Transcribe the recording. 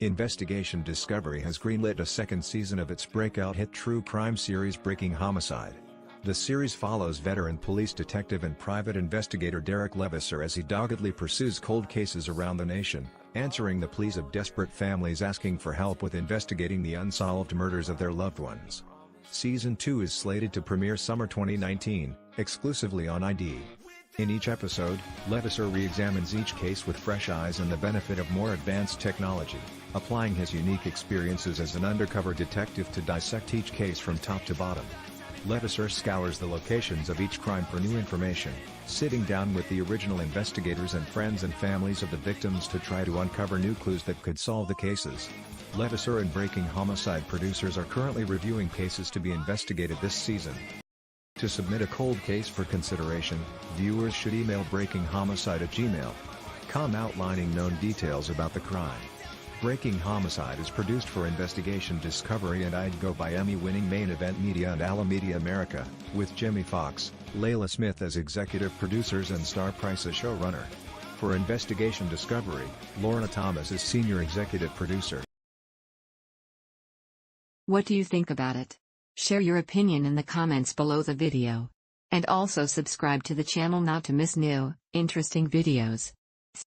Investigation Discovery has greenlit a second season of its breakout hit true crime series Breaking Homicide. The series follows veteran police detective and private investigator Derek Levasseur as he doggedly pursues cold cases around the nation, answering the pleas of desperate families asking for help with investigating the unsolved murders of their loved ones. Season 2 is slated to premiere summer 2019, exclusively on ID. In each episode, Levasseur re-examines each case with fresh eyes and the benefit of more advanced technology, applying his unique experiences as an undercover detective to dissect each case from top to bottom. Levasseur scours the locations of each crime for new information, sitting down with the original investigators and friends and families of the victims to try to uncover new clues that could solve the cases. Levasseur and Breaking Homicide producers are currently reviewing cases to be investigated this season. To submit a cold case for consideration, viewers should email breakinghomicide@gmail.com outlining known details about the crime. Breaking Homicide is produced for Investigation Discovery and IDGO by Emmy-winning Main Event Media and Alamedia America, with Jimmy Fox, Layla Smith as executive producers and Star Price as showrunner. For Investigation Discovery, Lorna Thomas is senior executive producer. What do you think about it? Share your opinion in the comments below the video. And also subscribe to the channel not to miss new, interesting videos.